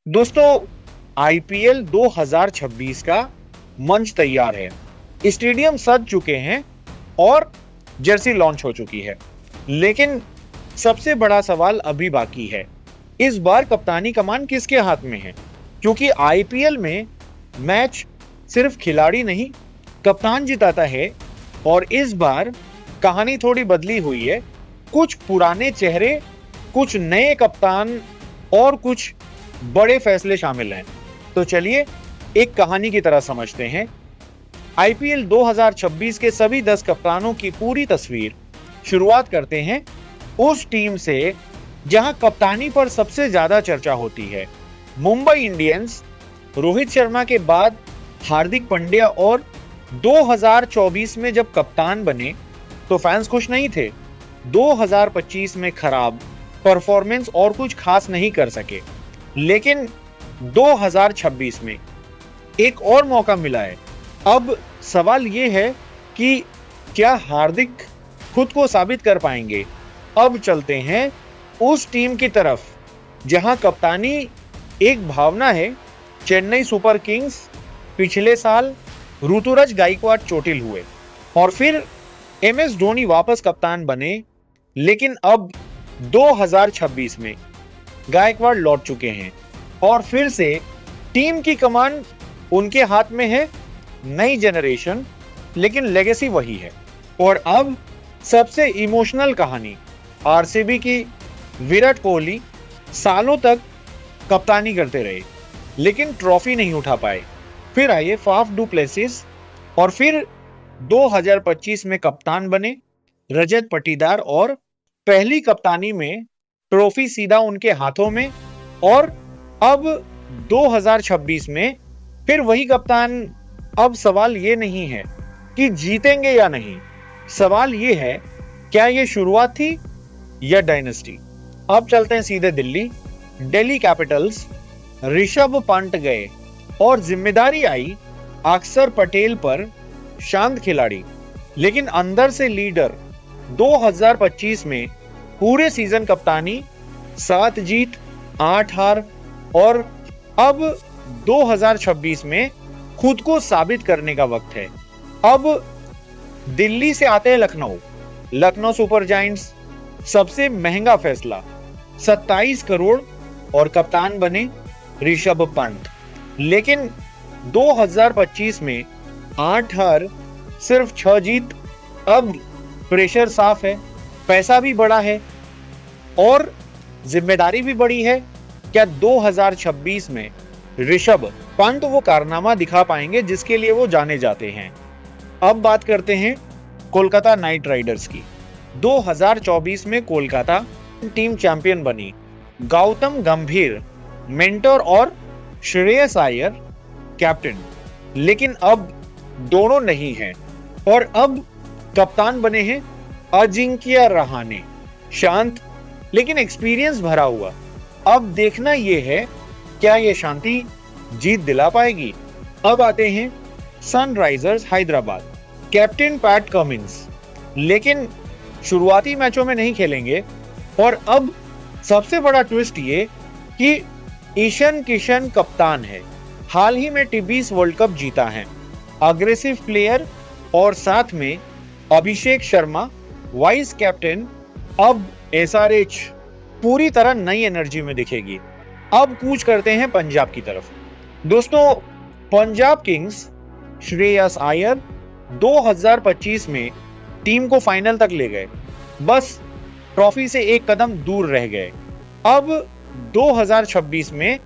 दोस्तों, आईपीएल 2026 का मंच तैयार है। स्टेडियम सज चुके हैं और जर्सी लॉन्च हो चुकी है। लेकिन सबसे बड़ा सवाल अभी बाकी है। इस बार कप्तानी कमान किसके हाथ में है? क्योंकि आईपीएल में मैच सिर्फ खिलाड़ी नहीं, कप्तान जिताता है। और इस बार कहानी थोड़ी बदली हुई है। कुछ पुराने चेहरे, कुछ नए कप्तान और कुछ बड़े फैसले शामिल हैं। तो चलिए एक कहानी की तरह समझते हैं। आईपीएल 2026 के सभी 10 कप्तानों की पूरी तस्वीर। शुरुआत करते हैं उस टीम से जहां कप्तानी पर सबसे ज्यादा चर्चा होती है, मुंबई इंडियंस। रोहित शर्मा के बाद हार्दिक पांड्या, और 2024 में जब कप्तान बने तो फैंस खुश नहीं थे। 2025 में खराब परफॉर्मेंस और कुछ खास नहीं कर सके। लेकिन 2026 में एक और मौका मिला है। अब सवाल यह है कि क्या हार्दिक खुद को साबित कर पाएंगे? अब चलते हैं उस टीम की तरफ जहां कप्तानी एक भावना है। Chennai super Kings. पिछले साल ऋतुराज गायकवाड चोटिल हुए और फिर एमएस धोनी वापस कप्तान बने। लेकिन अब 2026 में गायकवाड लौट चुके हैं और फिर से टीम की कमान उनके हाथ में है। नई जनरेशन, लेकिन लेगेसी वही है। और अब सबसे इमोशनल कहानी आरसीबी की। विराट कोहली सालों तक कप्तानी करते रहे लेकिन ट्रॉफी नहीं उठा पाए। फिर आए फाफ डू प्लेसिस और फिर 2025 में कप्तान बने रजत पाटीदार, और पहली कप्तानी में ट्रॉफी सीधा उनके हाथों में। और अब 2026 में फिर वही कप्तान। अब सवाल ये नहीं है कि जीतेंगे या नहीं, सवाल ये है क्या ये शुरुआत थी या डायनेस्टी। अब चलते हैं सीधे दिल्ली कैपिटल्स। ऋषभ पंत गए और जिम्मेदारी आई अक्षर पटेल पर। शांत खिलाड़ी लेकिन अंदर से लीडर। 2025 में पूरे सीजन कप्तानी, 7 जीत 8 हार। और अब 2026 में खुद को साबित करने का वक्त है। अब दिल्ली से आते हैं लखनऊ सुपर जायंट्स। सबसे महंगा फैसला 27 करोड़ और कप्तान बने ऋषभ पंत। लेकिन 2025 में 8 हार, सिर्फ 6 जीत। अब प्रेशर साफ है, पैसा भी बड़ा है और जिम्मेदारी भी बड़ी है। क्या 2026 में ऋषभ पंत वो कारनामा दिखा पाएंगे जिसके लिए वो जाने जाते हैं? अब बात करते हैं कोलकाता नाइट राइडर्स की। 2024 में कोलकाता टीम चैंपियन बनी। गौतम गंभीर मेंटर और श्रेयस अय्यर कैप्टन। लेकिन अब दोनों नहीं हैं और अब कप्तान बने हैं अजिंक्य रहाणे। शांत लेकिन एक्सपीरियंस भरा हुआ। अब देखना यह है क्या यह शांति जीत दिला पाएगी। अब आते हैं Sunrisers Hyderabad. Captain PAT Cummins लेकिन शुरुआती मैचों में नहीं खेलेंगे। और अब सबसे बड़ा ट्विस्ट ये कि ईशान किशन कप्तान है। हाल ही में टी20 वर्ल्ड कप जीता है। अग्रेसिव प्लेयर और साथ में अभिषेक शर्मा वाइस कैप्टन। अब एसआरएच पूरी तरह नई एनर्जी में दिखेगी। अब कूच करते हैं पंजाब की तरफ। दोस्तों, पंजाब किंग्स श्रेयस अय्यर 2025 में टीम को फाइनल तक ले गए, बस ट्रॉफी से एक कदम दूर रह गए। अब 2026 में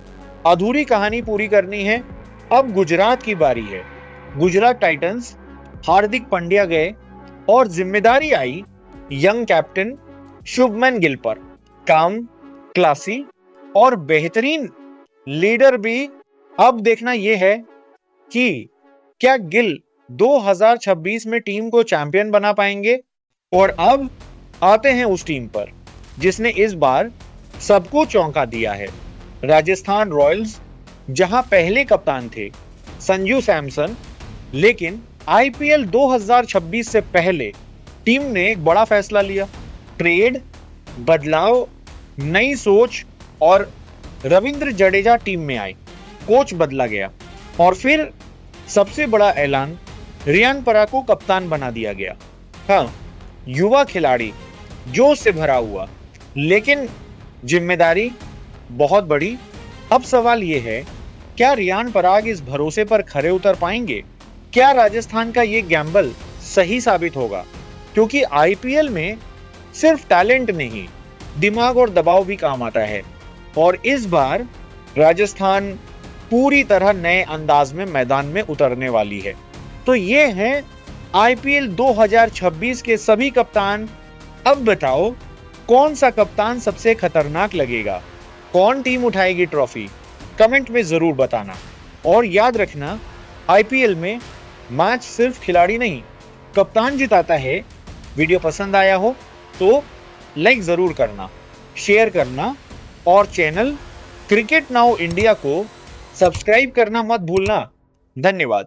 अधूरी कहानी पूरी करनी है। अब गुजरात की बारी है। गुजरात टाइटंस। हार्दिक पांड्या गए और जिम्मेदारी आई यंग कैप्टन शुभमन गिल पर। काम, क्लासी और बेहतरीन लीडर भी। अब देखना यह है कि क्या गिल 2026 में टीम को चैंपियन बना पाएंगे। और अब आते हैं उस टीम पर जिसने इस बार सबको चौंका दिया है, राजस्थान रॉयल्स, जहां पहले कप्तान थे संजू सैमसन। लेकिन आईपीएल 2026 से पहले टीम ने एक बड़ा फैसला लिया। ट्रेड, बदलाव, नई सोच और रविंद्र जडेजा टीम में आए, कोच बदला गया और फिर सबसे बड़ा ऐलान, रियान पराग को कप्तान बना दिया गया। हाँ, युवा खिलाड़ी, जोश से भरा हुआ, लेकिन जिम्मेदारी बहुत बड़ी। अब सवाल यह है, क्या रियान पराग इस भरोसे पर खरे उतर पाएंगे? क्या राजस्थान का ये गैम्बल सही साबित होगा? क्योंकि आईपीएल में सिर्फ टैलेंट नहीं, दिमाग और दबाव भी काम आता है और इस बार राजस्थान पूरी तरह नए अंदाज में मैदान में उतरने वाली है। तो ये हैं आईपीएल 2026 के सभी कप्तान। अब बताओ, कौन सा कप्तान सबसे खतरनाक लगेगा? कौन टीम उठाएगी ट्रॉफी? कमेंट में जरूर बताना। और याद रखना, आईपीएल में मैच सिर्फ खिलाड़ी नहीं, कप्तान जिताता है। वीडियो पसंद आया हो तो लाइक जरूर करना, शेयर करना और चैनल क्रिकेट नाउ इंडिया को सब्सक्राइब करना मत भूलना। धन्यवाद।